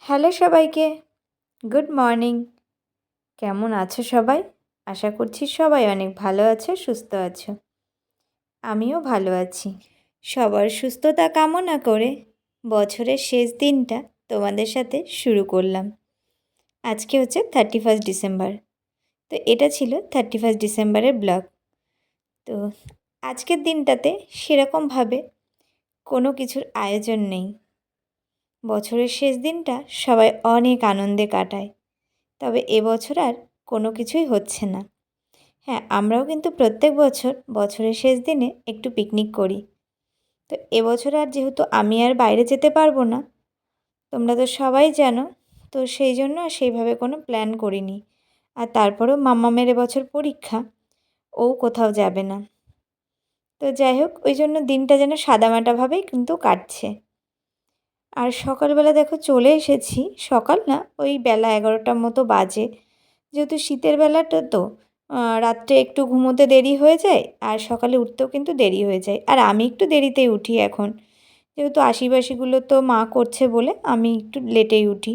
Hello সবাইকে, good morning. কেমন আছো সবাই? আশা করছি সবাই অনেক ভালো আছো, সুস্থ আছো। আমিও ভালো আছি। সবার সুস্থতা কামনা করে বছরের শেষ দিনটা তোমাদের সাথে শুরু করলাম। আজকে হচ্ছে 31 ডিসেম্বর। তো এটা ছিল 31 ডিসেম্বরের ব্লগ। তো আজকের দিনটাতে সেরকমভাবে কোনো কিছুর আয়োজন নেই। বছরের শেষ দিনটা সবাই অনেক আনন্দে কাটায়। তবে এবছর আর কোনো কিছুই হচ্ছে না। হ্যাঁ, আমরাও কিন্তু প্রত্যেক বছর বছরের শেষ দিনে একটু পিকনিক করি। তো এবছর আর যেহেতু আমি আর বাইরে যেতে পারবো না, তোমরা তো সবাই জানো, তো সেই জন্য আর সেইভাবে কোনো প্ল্যান করিনি। আর তারপরেও মাম্মামের এবছর পরীক্ষা, ও কোথাও যাবে না। তো যাই হোক, ওই জন্য দিনটা যেন সাদামাটাভাবেই কিন্তু কাটছে। আর সকালবেলা দেখো চলে এসেছি, সকাল না ওই বেলা 11টার মতো বাজে। যেহেতু শীতের বেলাটা তো রাত্রে একটু ঘুমোতে দেরি হয়ে যায় আর সকালে উঠতেও কিন্তু দেরি হয়ে যায়। আর আমি একটু দেরিতেই উঠি এখন, যেহেতু আশিবাসিগুলো তো মা করছে বলে আমি একটু লেটেই উঠি।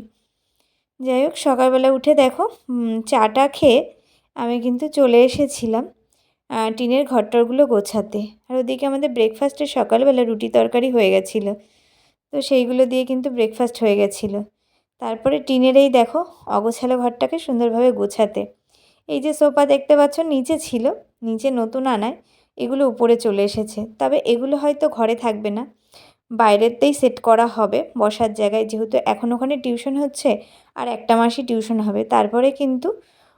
যাই হোক, সকালবেলা উঠে দেখো চাটা খেয়ে আমি কিন্তু চলে এসেছিলাম টিনের ঘরটরগুলো গোছাতে। আর ওদিকে আমাদের ব্রেকফাস্টে সকালবেলা রুটি তরকারি হয়ে গেছিলো, তো সেইগুলো দিয়ে কিন্তু ব্রেকফাস্ট হয়ে গেছিলো। তারপরে টিনের এই দেখো অগোছালো ঘরটাকে সুন্দরভাবে গোছাতে। এই যে সোফা দেখতে পাচ্ছ নিচে ছিল, নিচে নতুন আনায় এগুলো উপরে চলে এসেছে। তবে এগুলো হয়তো ঘরে থাকবে না, বাইরেতেই সেট করা হবে বসার জায়গায়, যেহেতু এখন ওখানে টিউশন হচ্ছে আর একটা মাসই টিউশন হবে। তারপরে কিন্তু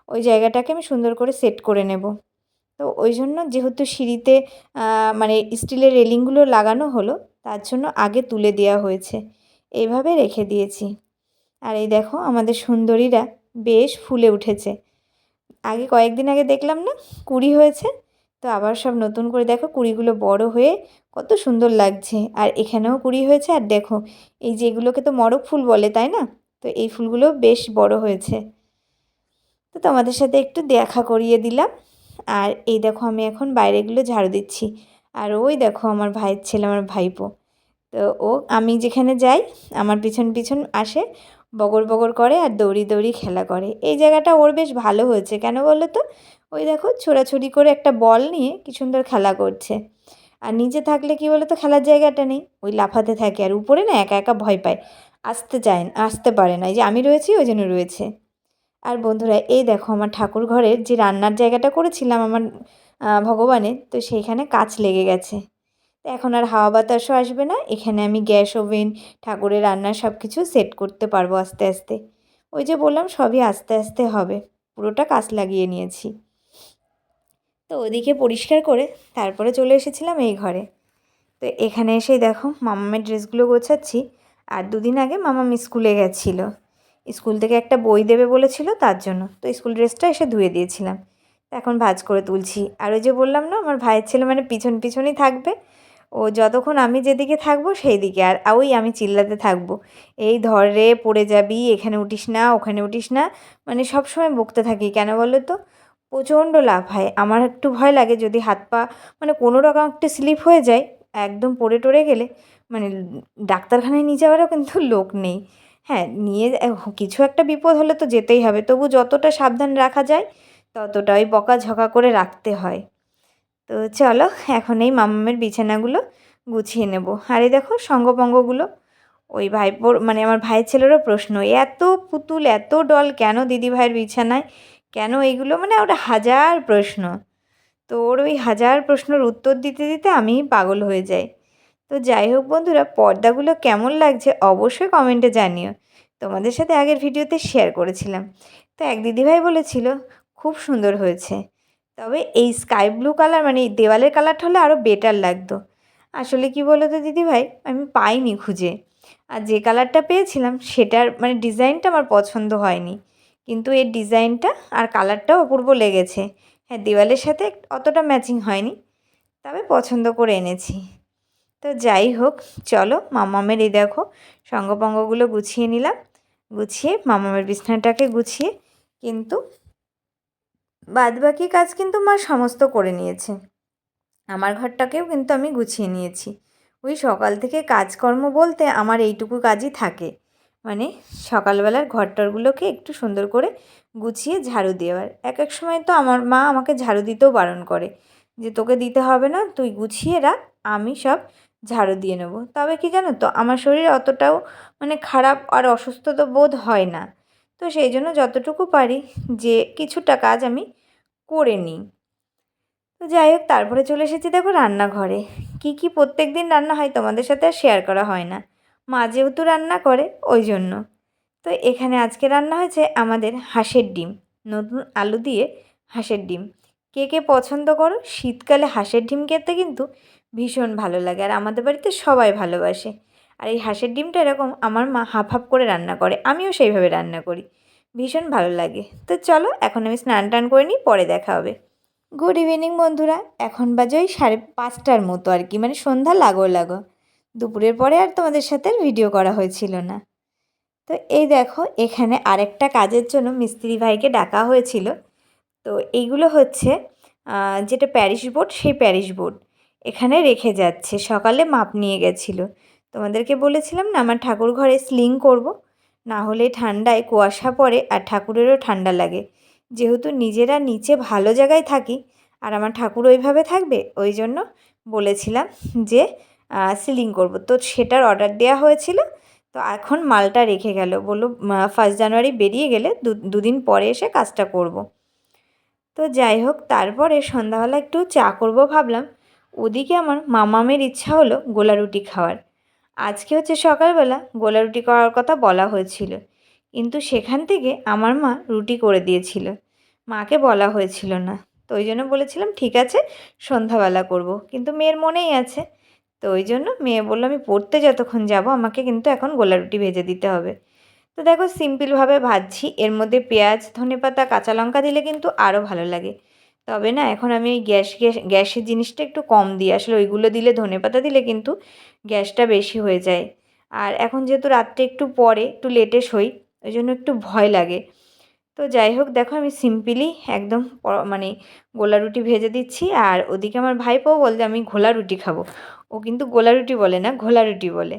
ওই জায়গাটাকে আমি সুন্দর করে সেট করে নেব। তো ওই জন্য যেহেতু সিঁড়িতে মানে স্টিলের রেলিংগুলো লাগানো হলো, তার জন্য আগে তুলে দেওয়া হয়েছে, এইভাবে রেখে দিয়েছি। আর এই দেখো আমাদের সুন্দরীরা বেশ ফুলে উঠেছে। আগে কয়েকদিন আগে দেখলাম না কুঁড়ি হয়েছে, তো আবার সব নতুন করে দেখো কুঁড়িগুলো বড় হয়ে কত সুন্দর লাগছে। আর এখানেও কুঁড়ি হয়েছে, আর দেখো এই যে এগুলোকে তো মরক ফুল বলে, তাই না? তো এই ফুলগুলো বেশ বড় হয়েছে। তো তোমাদের সাথে একটু দেখা করিয়ে দিলাম। আর এই দেখো আমি এখন বাইরেগুলো ঝাড়ু দিচ্ছি। আর ওই দেখো আমার ভাইয়ের ছেলে, আমার ভাইপো, তো ও আমি যেখানে যাই আমার পিছন পিছন আসে, বগর বগর করে আর দৌড়ি দৌড়ি খেলা করে। এই জায়গাটা ওর বেশ ভালো হয়েছে, কেন বলো তো? ওই দেখো ছোড়াছুড়ি করে একটা বল নিয়ে কী সুন্দর খেলা করছে। আর নিচে থাকলে কী বলো তো, খেলার জায়গাটা নেই, ওই লাফাতে থাকে। আর উপরে না একা একা ভয় পায়, আসতে পারে না। এই যে আমি রয়েছি ওই জন্য রয়েছে। আর বন্ধুরা এই দেখো আমার ঠাকুর ঘরের যে রান্নার জায়গাটা করেছিলাম আমার ভগবানের, তো সেইখানে কাঁচ লেগে গেছে। তো এখন আর হাওয়া বাতাসও আসবে না, এখানে আমি গ্যাস ওভেন ঠাকুরের রান্নার সব কিছু সেট করতে পারবো আস্তে আস্তে। ওই যে বললাম সবই আস্তে আস্তে হবে, পুরোটা কাঁচ লাগিয়ে নিয়েছি। তো ওদিকে পরিষ্কার করে তারপরে চলে এসেছিলাম এই ঘরে। তো এখানে এসেই দেখো মামামের ড্রেসগুলো গোছাচ্ছি। আর দুদিন আগে মামাম স্কুলে গেছিলো, স্কুল থেকে একটা বই দেবে বলেছিল, তার জন্য তো স্কুল ড্রেসটা এসে ধুয়ে দিয়েছিলাম। এখন ভাঁজ করে তুলছি। আর ওই যে বললাম না আমার ভাইয়ের ছেলে মানে পিছন পিছনই থাকবে, ও যতক্ষণ আমি যেদিকে থাকবো সেই দিকে, আর ওই আমি চিল্লাতে থাকবো, এই ধর রে পড়ে যাবি, এখানে উঠিস না ওখানে উঠিস না, মানে সব সময় বকতে থাকি। কেন বলো তো? প্রচণ্ড লাফায়, আমার একটু ভয় লাগে যদি হাত পা মানে কোনো রকম একটু স্লিপ হয়ে যায়, একদম পড়ে টরে গেলে মানে ডাক্তারখানায় নিয়ে যাওয়ারও কিন্তু লোক নেই। হ্যাঁ, কিছু একটা বিপদ হলে তো যেতেই হবে, তবু যতটা সাবধান রাখা যায় ততটাই বকাঝকা করে রাখতে হয়। তো চলো এখন এই মামামের বিছানাগুলো গুছিয়ে নেব। আর এই দেখো সঙ্গপঙ্গগুলো, ওই ভাইপোর মানে আমার ভাইয়ের ছেলেরও প্রশ্ন, এত পুতুল এত ডল কেন দিদি ভাইয়ের বিছানায়, কেন এইগুলো, মানে ওটা হাজার প্রশ্ন। তো ওর ওই হাজার প্রশ্নের উত্তর দিতে দিতে আমি পাগল হয়ে যাই। তো যাই হোক বন্ধুরা, পর্দাগুলো কেমন লাগছে অবশ্যই কমেন্টে জানিও। তোমাদের সাথে আগের ভিডিওতে শেয়ার করেছিলাম। তো এক দিদিভাই বলেছিল খুব সুন্দর হয়েছে, তবে এই স্কাই ব্লু কালার মানে এই দেওয়ালের কালারটা হলে আরও বেটার লাগতো। আসলে কি বলো তো দিদিভাই, আমি পাইনি খুঁজে। আর যে কালারটা পেয়েছিলাম সেটার মানে ডিজাইনটা আমার পছন্দ হয়নি, কিন্তু এর ডিজাইনটা আর কালারটাও অপূর্ব লেগেছে। হ্যাঁ, দেওয়ালের সাথে অতটা ম্যাচিং হয়নি, তবে পছন্দ করে এনেছি। তো যাই হোক, চলো মামামের এই দেখো সঙ্গপঙ্গগুলো গুছিয়ে নিলাম। গুছিয়ে মামামের বিছানাটাকে গুছিয়ে কিন্তু বাদবাকি কাজ কিন্তু মা সমস্ত করে নিয়েছে। আমার ঘরটাকেও কিন্তু আমি গুছিয়ে নিয়েছি। ওই সকাল থেকে কাজকর্ম বলতে আমার এইটুকু কাজই থাকে, মানে সকালবেলার ঘরটরগুলোকে একটু সুন্দর করে গুছিয়ে ঝাড়ু দেওয়ার। এক এক সময় তো আমার মা আমাকে ঝাড়ু দিতেও বারণ করে যে তোকে দিতে হবে না, তুই গুছিয়ে রাখ, আমি সব ঝাড়ু দিয়ে নেবো। তবে কি জানো তো, আমার শরীর অতটাও মানে খারাপ আর অসুস্থ তো বোধ হয় না। তো সেই জন্য যতটুকু পারি যে কিছুটা কাজ আমি করে নিই। তো যাই হোক, তারপরে চলে এসেছি দেখো রান্নাঘরে। কী কী প্রত্যেক দিন রান্না হয় তোমাদের সাথে আর শেয়ার করা হয় না, মা যেহেতু রান্না করে ওই জন্য। তো এখানে আজকে রান্না হয়েছে আমাদের হাঁসের ডিম, নতুন আলু দিয়ে হাঁসের ডিম। কে কে পছন্দ করো? শীতকালে হাঁসের ডিম খেতে কিন্তু ভীষণ ভালো লাগে, আর আমাদের বাড়িতে সবাই ভালোবাসে। আর এই হাঁসের ডিমটা এরকম আমার মা হাফ হাফ করে রান্না করে, আমিও সেইভাবে রান্না করি, ভীষণ ভালো লাগে। তো চলো এখন আমি স্নান টান করে নিই, পরে দেখা হবে। গুড ইভিনিং বন্ধুরা, এখন বাজে ওই 5:30টার মতো আর কি, মানে সন্ধ্যা লাগো লাগো। দুপুরের পরে আর তোমাদের সাথে ভিডিও করা হয়েছিল না। তো এই দেখো, এখানে আরেকটা কাজের জন্য মিস্ত্রি ভাইকে ডাকা হয়েছিল। তো এইগুলো হচ্ছে যেটা প্যারিস বোর্ড, সেই প্যারিস বোর্ড এখানে রেখে যাচ্ছে। সকালে মাপ নিয়ে গেছিলো। তোমাদেরকে বলেছিলাম না আমার ঠাকুর ঘরে স্লিং করব, না হলে ঠান্ডায় কুয়াশা পড়ে আর ঠাকুরেরও ঠান্ডা লাগে। যেহেতু নিজেরা নিচে ভালো জায়গায় থাকি আর আমার ঠাকুর ওইভাবে থাকবে, ওই জন্য বলেছিলাম যে সিলিং করব। তো সেটার অর্ডার দেওয়া হয়েছিল। তো এখন মালটা রেখে গেল, বললো 1 জানুয়ারি বেরিয়ে গেলে দুদিন পরে এসে কাজটা করব। তো যাই হোক, তারপরে সন্ধ্যাবেলা একটু চা করব ভাবলাম। ওদিকে আমার মামামের ইচ্ছা হলো গোলা রুটি খাওয়ার। আজকে হচ্ছে সকালবেলা গোলা রুটি করার কথা বলা হয়েছিল, কিন্তু সেখান থেকে আমার মা রুটি করে দিয়েছিল, মাকে বলা হয়েছিল না। তো ওই জন্য বলেছিলাম ঠিক আছে সন্ধ্যাবেলা করব, কিন্তু মেয়ের মনেই আছে। তো ওই জন্য মেয়ে বললো আমি পড়তে যতক্ষণ যাব আমাকে কিন্তু এখন গোলা রুটি ভেজে দিতে হবে। তো দেখো সিম্পলভাবে ভাজছি, এর মধ্যে পেঁয়াজ, ধনেপাতা, কাঁচা লঙ্কা দিলে কিন্তু আরও ভালো লাগে। তবে না এখন আমি ওই গ্যাসের জিনিসটা একটু কম দিই, আসলে ওইগুলো দিলে, ধনেপাতা দিলে কিন্তু গ্যাসটা বেশি হয়ে যায়। আর এখন যেহেতু রাত্রে একটু পরে একটু লেটে শোই, ওই জন্য একটু ভয় লাগে। তো যাই হোক দেখো, আমি সিম্পলি একদম মানে গোলা রুটি ভেজে দিচ্ছি। আর ওদিকে আমার ভাইপো বলছে আমি ঘোলা রুটি খাবো। ও কিন্তু গোলা রুটি বলে না, ঘোলা রুটি বলে।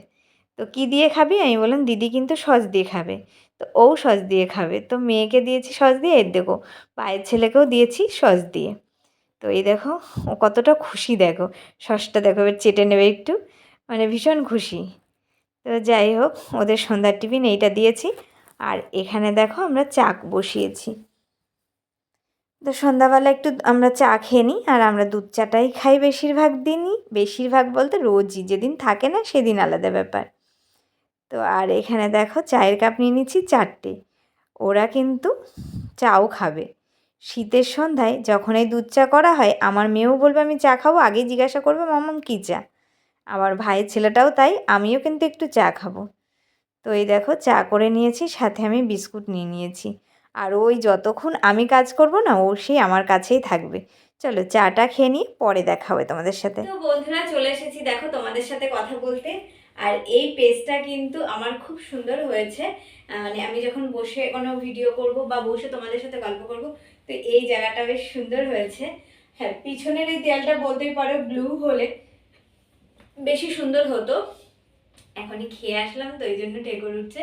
তো কী দিয়ে খাবি? আমি বললাম দিদি কিন্তু সস দিয়ে খাবে। তো ও সস দিয়ে খাবে। তো মেয়েকে দিয়েছি সস দিয়ে, এর দেখো পায়ের ছেলেকেও দিয়েছি সস দিয়ে। তো এই দেখো ও কতটা খুশি, দেখো সসটা দেখো এবার চেটে নেবে একটু, মানে ভীষণ খুশি। তো যাই হোক, ওদের সন্ধ্যার টিফিন এইটা দিয়েছি। আর এখানে দেখো আমরা চা বসিয়েছি। তো সন্ধ্যাবেলা একটু আমরা চা খেয়ে নিই, আর আমরা দুধ চাটাই খাই বেশিরভাগ দিনই। বেশিরভাগ বলতে রোজই, যেদিন থাকে না সেদিন আলাদা ব্যাপার। তো আর এখানে দেখো চায়ের কাপ নিয়ে নিচ্ছি 4টে। ওরা কিন্তু চাও খাবে। শীতের সন্ধ্যায় যখন এই দুধ চা করা হয়, আমার মেয়েও বলবে আমি চা খাবো, আগেই জিজ্ঞাসা করবে মাম্মাম কী চা। আমার ভাইয়ের ছেলেটাও তাই, আমিও কিন্তু একটু চা খাবো। তো এই দেখো চা করে নিয়েছি, সাথে আমি বিস্কুট নিয়ে নিয়েছি। আর ওই যতক্ষণ আমি কাজ করব না, ও সেই আমার কাছেই থাকবে। চলো চাটা খেয়ে নিই, পরে দেখা হবে তোমাদের সাথে। তো বন্ধুরা চলে এসেছি দেখো তোমাদের সাথে কথা বলতে। আর এই পেজটা কিন্তু আমার খুব সুন্দর হয়েছে। মানে আমি যখন বসে কোনো ভিডিও করব বা বসে তোমাদের সাথে গল্প করব, তো এই জায়গাটা বেশ সুন্দর হয়েছে। হ্যাঁ, পিছনের এই দেয়ালটা বলতেই পারো ব্লু হলে বেশি সুন্দর হতো। এখনই খেয়ে আসলাম তো এই জন্য ঢেকুর উঠছে।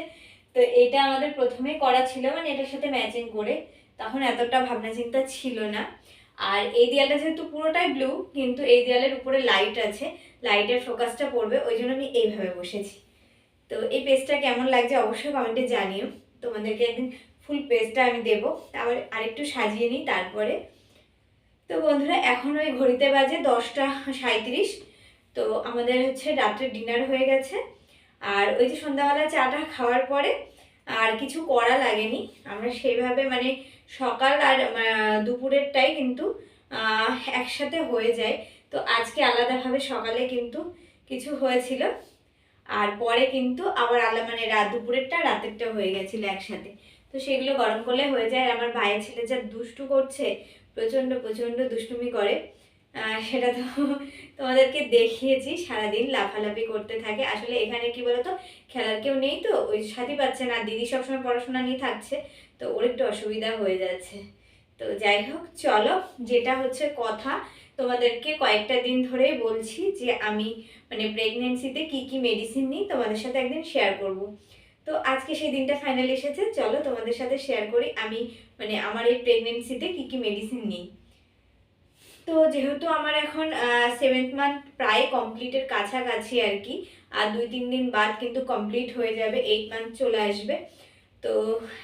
তো এটা আমাদের প্রথমে করা ছিল, মানে এটার সাথে ম্যাচিং করে, তখন এতটা ভাবনা চিন্তা ছিল না। আর এই দেয়ালটা যেহেতু পুরোটাই ব্লু, কিন্তু এই দেয়ালের উপরে লাইট আছে, লাইটের ফোকাসটা পড়বে, ওই জন্য আমি এইভাবে বসেছি। তো এই পেজটা কেমন লাগছে অবশ্যই কমেন্টে জানিও। তোমাদেরকে একদিন ফুল পেজটা আমি দেবো, আবার আরেকটু সাজিয়ে নিই তারপরে। তো বন্ধুরা এখন ওই ঘড়িতে বাজে 10টা 37। তো আমাদের হচ্ছে রাত্রে ডিনার হয়ে গেছে। আর ওই যে সন্ধ্যাবেলা চাটা খাওয়ার পরে আর কিছু করা লাগেনি, আমরা সেইভাবে মানে সকাল আর দুপুরেরটাই কিন্তু একসাথে হয়ে যায়। তো আজকে আলাদাভাবে সকালে কিন্তু কিছু হয়েছিল, আর পরে কিন্তু আবার মানে দুপুরেরটা রাতেরটা হয়ে গেছিলো একসাথে। তো সেগুলো গরম করলে হয়ে যায়। আর আমার ভাইয়ের ছেলে যা দুষ্টু করছে, প্রচণ্ড প্রচণ্ড দুষ্টুমি করে, সেটা তো তোমাদেরকে দেখিয়েছি, সারাদিন লাফালাফি করতে থাকে। আসলে এখানে কি বলতো, খেলার কেউ নেই, তো ওই সাথী পাচ্ছে না, দিদি সবসময় পড়াশোনা নিয়ে থাকছে, তো ওর একটু অসুবিধা হয়ে যাচ্ছে। তো যাই হোক চলো, যেটা হচ্ছে কথা, তোমাদেরকে কয়েকটা দিন ধরেই বলছি যে আমি মানে প্রেগনেন্সিতে কি কি মেডিসিন নিই তোমাদের সাথে একদিন শেয়ার করব। তো আজকে সেই দিনটা ফাইনালি এসেছে। চলো তোমাদের সাথে শেয়ার করি আমি মানে আমার এই প্রেগনেন্সিতে কী কী মেডিসিন নিই। তো যেহেতু আমার এখন 7th মান্থ প্রায় কমপ্লিটের কাছাকাছি আর কি, আর 2-3 দিন বাদ কিন্তু কমপ্লিট হয়ে যাবে, 8 মান্থ চলে আসবে। তো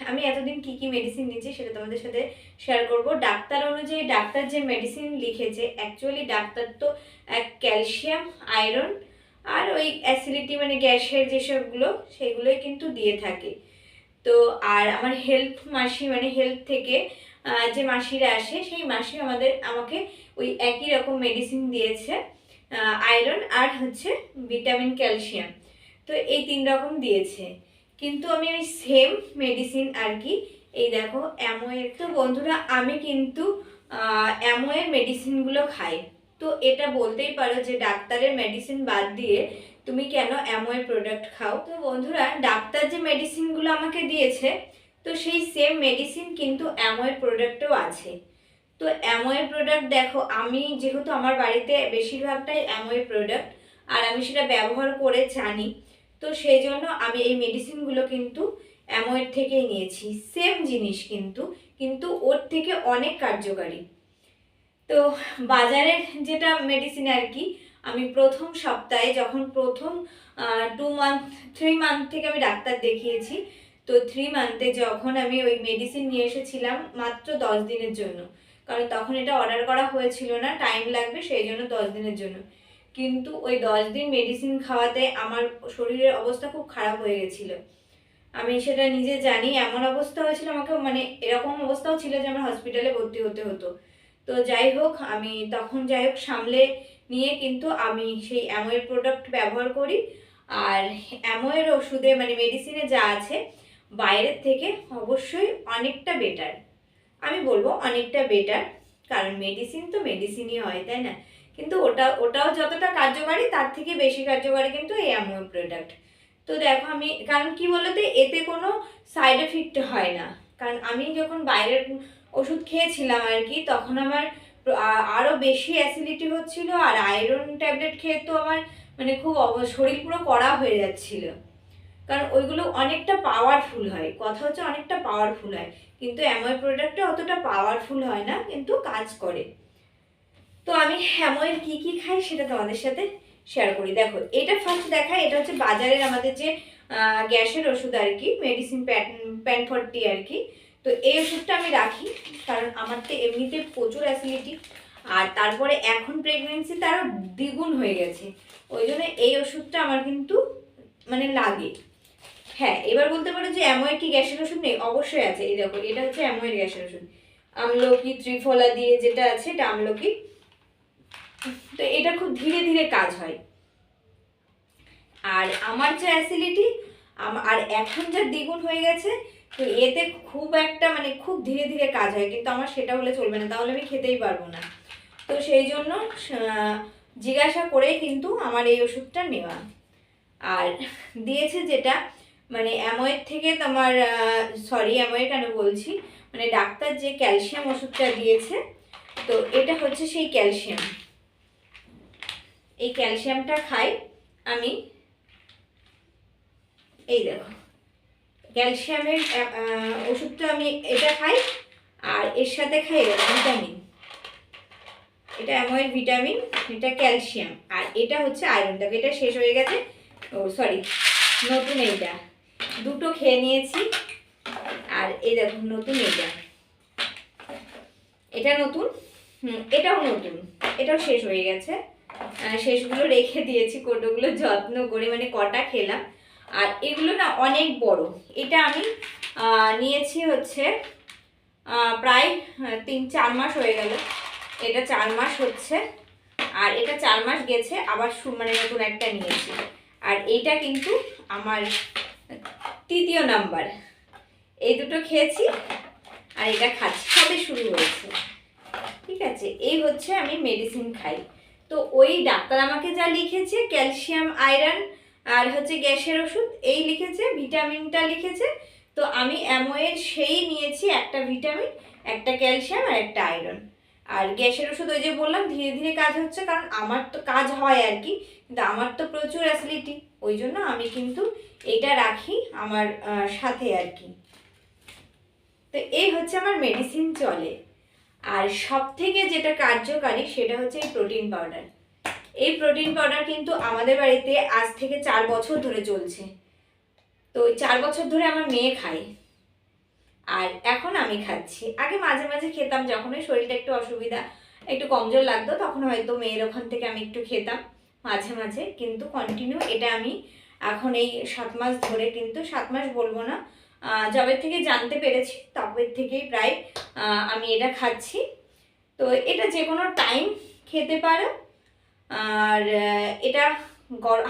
আমি এতদিন কি কি মেডিসিন নিচ্ছি সেটা তোমাদের সাথে শেয়ার করব। ডাক্তার অনুযায়ী ডাক্তার যে মেডিসিন লিখেছে, অ্যাকচুয়ালি ডাক্তার তো ক্যালসিয়াম, আয়রন আর ওই অ্যাসিডিটি মানে গ্যাসের যেসবগুলো সেগুলোই কিন্তু দিয়ে থাকে। তো আর আমার হেলথ মাসি মানে হেলথ থেকে যে মাসিরা আসে সেই মাসি আমাকে ওই একই রকম মেডিসিন দিয়েছে, আয়রন আর হচ্ছে ভিটামিন ক্যালসিয়াম। তো এই 3 রকম দিয়েছে, কিন্তু আমি ওই সেম মেডিসিন আর কি, এই দেখো অ্যামোয়ের। তো বন্ধুরা আমি কিন্তু অ্যামোয়ের মেডিসিনগুলো খাই। তো এটা বলতেই পারো যে ডাক্তারের মেডিসিন বাদ দিয়ে তুমি কেন অ্যামোয়ের প্রোডাক্ট খাও। তো বন্ধুরা ডাক্তার যে মেডিসিনগুলো আমাকে দিয়েছে তো সেই সেম মেডিসিন কিন্তু অ্যামোয়ের প্রোডাক্টও আছে। তো অ্যামোয়ের প্রোডাক্ট দেখো, আমি যেহেতু আমার বাড়িতে বেশিরভাগটাই অ্যামোয়ের প্রোডাক্ট আর আমি সেটা ব্যবহার করে জানি, তো সেই জন্য আমি এই মেডিসিনগুলো কিন্তু অ্যামোয়ের থেকেই নিয়েছি। সেম জিনিস কিন্তু কিন্তু ওর থেকে অনেক কার্যকারী। তো বাজারের যেটা মেডিসিন আর কি, আমি প্রথম সপ্তাহে যখন প্রথম 3 মান্থ থেকে আমি ডাক্তার দেখিয়েছি, তো 3 মান্থে যখন আমি ওই মেডিসিন নিয়ে এসেছিলাম মাত্র 10 দিনের জন্য, কারণ তখন এটা অর্ডার করা হয়েছিল না, টাইম লাগবে সেই জন্য 10 দিনের জন্য। কিন্তু ওই 10 দিন মেডিসিন খাওয়াতে আমার শরীরের অবস্থা খুব খারাপ হয়ে গেছিলো। আমি সেটা নিজে জানি, এমন অবস্থা হয়েছিল আমাকে, মানে এরকম অবস্থাও ছিল যে আমার হসপিটালে ভর্তি হতে হতো। তো যাই হোক আমি তখন সামলে নিয়ে কিন্তু আমি সেই অ্যামোয়ের প্রোডাক্ট ব্যবহার করি। আর অ্যামোয়ের ওষুধে মানে মেডিসিনে যা আছে বাইরের থেকে অবশ্যই অনেকটা বেটার, আমি বলবো অনেকটা বেটার, কারণ মেডিসিন তো মেডিসিনই হয় তাই না, কিন্তু ওটাও যতটা কার্যকারী তার থেকে বেশি কার্যকারী কিন্তু এই অ্যামোয়ের প্রোডাক্ট। তো দেখো আমি, কারণ কি বলতে এতে কোনো সাইড এফেক্ট হয় না, কারণ আমি যখন বাইরের ওষুধ খেয়েছিলাম আর কি তখন আমার আরও বেশি অ্যাসিডিটি হচ্ছিল, আর আয়রন ট্যাবলেট খেয়ে তো আমার মানে খুব শরীর পুরো কড়া হয়ে যাচ্ছিল, কারণ ওইগুলো অনেকটা পাওয়ারফুল হয়, কথা হচ্ছে অনেকটা পাওয়ারফুল হয়, কিন্তু অ্যামোয়ের প্রোডাক্টটা অতটা পাওয়ারফুল হয় না কিন্তু কাজ করে। তো আমি অ্যামোয়ের কি কি খাই সেটা তোমাদের সাথে শেয়ার করি। দেখো এটা ফার্স্ট দেখায়, এটা হচ্ছে বাজারের আমাদের যে গ্যাসের ওষুধ আর কি, মেডিসিন প্যান40 আর কি। তো এই ওষুধটা আমি রাখি কারণ আমার তো এমনিতে প্রচুর অ্যাসিডিটি, আর তারপরে এখন প্রেগনেন্সিতে আরও দ্বিগুণ হয়ে গেছে, ওই জন্য এই ওষুধটা আমার কিন্তু মানে লাগে। হ্যাঁ এবার বলতে পারো যে অ্যামোয়ের কি গ্যাসের ওষুধ নেই, অবশ্যই আছে। এই দেখো এটা হচ্ছে অ্যামোয়ের গ্যাসের ওষুধ, আমলকি ত্রিফলা দিয়ে যেটা আছে এটা আমলকি। তো এটা খুব ধীরে ধীরে কাজ হয়, আর আমার যে অ্যাসিডিটি আর এখন যা দ্বিগুণ হয়ে গেছে, তো এতে খুব একটা মানে খুব ধীরে ধীরে কাজ হয়, কিন্তু আমার সেটা হলে চলবে না, তাহলে আমি খেতেই পারবো না। তো সেই জন্য জিজ্ঞাসা করেই কিন্তু আমার এই ওষুধটা নেওয়া। আর দিয়েছে যেটা মানে অ্যামোয়ের থেকে তোমার অ্যামোয়ের কেন বলছি, মানে ডাক্তার যে ক্যালসিয়াম ওষুধটা দিয়েছে, তো এটা হচ্ছে সেই ক্যালসিয়াম। এই ক্যালসিয়ামটা খাই আমি, এই দেখো ক্যালসিয়ামের ওষুধটা আমি এটা খাই, আর এর সাথে খাই ভিটামিন, এটা অ্যামোয়ের ভিটামিন, এটা ক্যালসিয়াম, আর এটা হচ্ছে আয়রন। দেখো এটা শেষ হয়ে গেছে, ও সরি নতুন এইটা, দুটো খেয়ে নিয়েছি। আর এই দেখো নতুন এটা নতুন, এটাও নতুন, এটাও শেষ হয়ে গেছে, শেষগুলো রেখে দিয়েছি, কোটোগুলো যত্ন করে, মানে কটা খেলাম। আর এগুলো না অনেক বড়, এটা আমি নিয়েছি হচ্ছে প্রায় 3-4 মাস হয়ে গেল, এটা 4 মাস হচ্ছে, আর এটা 4 মাস গেছে, আবার মানে নতুন একটা নিয়েছি। আর এইটা কিন্তু আমার 3য় নাম্বার, এই দুটো খেয়েছি আর এটা খাচ্ছি, সবে শুরু হয়েছে, ঠিক আছে। এই হচ্ছে আমি মেডিসিন খাই। তো ওই ডাক্তার আমাকে যা লিখেছে ক্যালসিয়াম, আয়রন আর হচ্ছে গ্যাসের ওষুধ এই লিখেছে, ভিটামিনটা লিখেছে, তো আমি অ্যামোয়ের সেই নিয়েছি, একটা ভিটামিন, একটা ক্যালসিয়াম আর একটা আয়রন। আর গ্যাসের ওষুধ ওই যে বললাম ধীরে ধীরে কাজ হচ্ছে, কারণ আমার তো কাজ হয় আর কি, কিন্তু আমার তো প্রচুর অ্যাসিডিটি, ওই জন্য আমি কিন্তু এটা রাখি আমার সাথে আর কি। তো এই হচ্ছে আমার মেডিসিন চলে। আর সব থেকে যেটা কার্যকারী সেটা হচ্ছে এই প্রোটিন পাউডার। এই প্রোটিন পাউডার কিন্তু আমাদের বাড়িতে আজ থেকে 4 বছর ধরে চলছে। তো ওই 4 বছর ধরে আমার মেয়ে খায়, আর এখন আমি খাচ্ছি। আগে মাঝে মাঝে খেতাম, যখন ওই শরীরটা একটু অসুবিধা, একটু কমজোর লাগতো, তখন হয়তো মেয়ের ওখান থেকে আমি একটু খেতাম মাঝে মাঝে, কিন্তু কন্টিনিউ এটা আমি এখন এই 7 মাস ধরে, কিন্তু 7 মাস বলবো না, যবে থেকে জানতে পেরেছি তবে থেকেই প্রায় আমি এটা খাচ্ছি। তো এটা যে কোনো টাইম খেতে পারো, আর এটা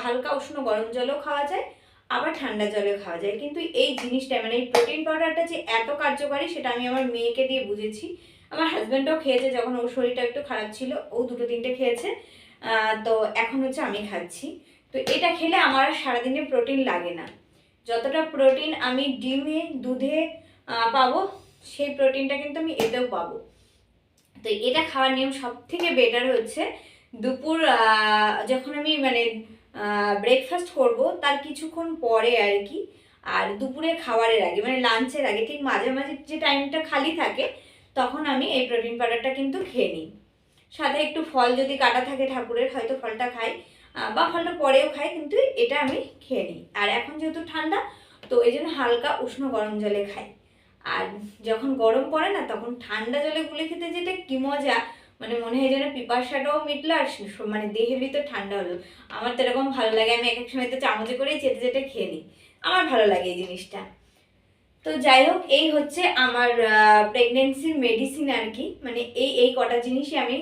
হালকা উষ্ণ গরম জলও খাওয়া যায়, আবার ঠান্ডা জলে খাওয়া যায়। কিন্তু এই জিনিসটা মানে এই প্রোটিন পাউডারটা যে এত কার্যকারী সেটা আমি আমার মেয়েকে দিয়ে বুঝেছি। আমার হাজব্যান্ডও খেয়েছে, যখন ওর শরীরটা একটু খারাপ ছিল ও 2-3টে খেয়েছে। তো এখন হচ্ছে আমি খাচ্ছি। তো এটা খেলে আমার সারাদিনে প্রোটিন লাগে না। যতটা প্রোটিন আমি ডিমে দুধে পাবো, সেই প্রোটিনটা কিন্তু আমি এতেও পাবো। তো এটা খাওয়ার নিয়ম সব থেকে বেটার হচ্ছে দুপুর যখন আমি মানে ব্রেকফাস্ট করব তার কিছুক্ষণ পরে আর কি, আর দুপুরে খাবারের আগে মানে লাঞ্চের আগে ঠিক মাঝামাঝি যে টাইমটা খালি থাকে তখন আমি এই প্রোটিন পাউডারটা কিন্তু খেয়ে নিই। সাথে একটু ফল যদি কাটা থাকে ঠাকুরের, হয়তো ফলটা খাই, বা ফলটা পরেও খাই, কিন্তু এটা আমি খেয়ে নিই। আর এখন যেহেতু ঠান্ডা, তো এই জন্য হালকা উষ্ণ গরম জলে খাই। আর যখন গরম পড়ে না তখন ঠান্ডা জলে গুলে খেতে যেটা কি মজা, মানে মনে হয় যেন পিপাসাটাও মিটলো আর মানে দেহের ভিতর ঠান্ডা হলো। আমার তো এরকম ভালো লাগে, আমি এক এক সময় তো চামচে করেই চেটে চেটে খেয়ে নিই, আমার ভালো লাগে এই জিনিসটা। তো যাই হোক, এই হচ্ছে আমার প্রেগনেন্সির মেডিসিন আর কি, মানে এই কটা জিনিসই আমি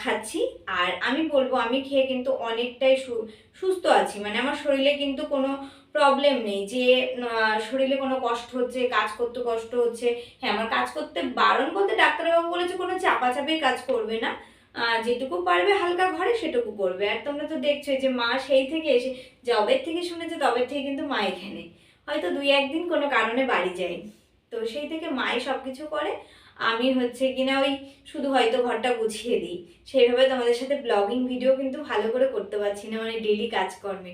খাচ্ছি। আর আমি বলবো আমি খেয়ে কিন্তু অনেকটাই সুস্থ আছি, মানে আমার শরীরে কিন্তু কোনো প্রবলেম নেই যে শরীরে কোনো কষ্ট হচ্ছে, কাজ করতে কষ্ট হচ্ছে। হ্যাঁ, আমার কাজ করতে বারণ বলতে ডাক্তারবাবু বলেছে কোনো চাপাচাপির কাজ করবে না, যেটুকু পারবে হালকা ঘরে সেটুকু করবে। আর তোমরা তো দেখছো যে মা সেই থেকে এসে যবের থেকে শুনেছে তবের থেকে কিন্তু মা এখানে, হয়তো 2-1 দিন কোনো কারণে বাড়ি যাই, তো সেই থেকে মাই সব কিছু করে। আমি হচ্ছে কিনা ওই শুধু হয়তো ঘরটা গুছিয়ে দিই, সেইভাবে তোমাদের সাথে ব্লগিং ভিডিও কিন্তু ভালো করে করতে পারছি না, মানে ডেলি কাজকর্মে।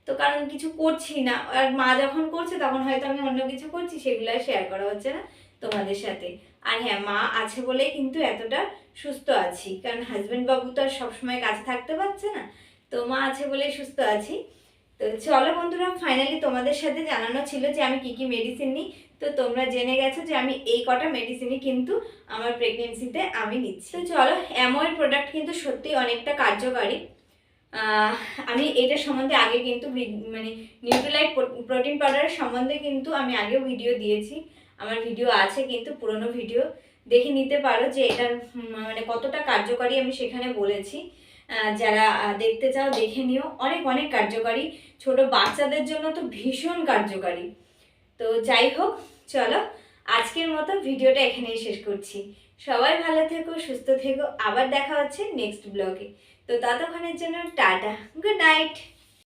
তো কারণ কিছু করছি না, আর মা যখন করছে তখন হয়তো আমি অন্য কিছু করছি, সেগুলো আর শেয়ার করা হচ্ছে না তোমাদের সাথে। আর হ্যাঁ, মা আছে বলেই কিন্তু এতটা সুস্থ আছি, কারণ হাজব্যান্ড বাবু তো আর সবসময় কাছে থাকতে পারছে না, তো মা আছে বলেই সুস্থ আছি। তো চলো বন্ধুরা, ফাইনালি তোমাদের সাথে জানানো ছিল যে আমি কি কি মেডিসিন নিই। তো তোমরা জেনে গেছো যে আমি এই কটা মেডিসিনই কিন্তু আমার প্রেগনেন্সিতে আমি নিচ্ছি। তো চলো, অ্যামোয়ের প্রোডাক্ট কিন্তু সত্যি অনেকটা কার্যকারী। আমি এটার সম্বন্ধে আগে কিন্তু মানে নিউট্রিলাইট প্রোটিন পাউডারের সম্বন্ধে কিন্তু আমি আগেও ভিডিও দিয়েছি, আমার ভিডিও আছে কিন্তু পুরনো ভিডিও, দেখে নিতে পারো যে এটার মানে কতটা কার্যকারী আমি সেখানে বলেছি। যারা দেখতে চাও দেখে নিও, অনেক অনেক কার্যকারী, ছোট বাচ্চাদের জন্য তো ভীষণ কার্যকারী। তো যাই হোক, চলো আজকের মতো ভিডিওটা এখানেই শেষ করছি। সবাই ভালো থেকো, সুস্থ থেকো, আবার দেখা হচ্ছে নেক্সট ব্লগে। তো ততক্ষণের জন্য টাটা, গুড নাইট।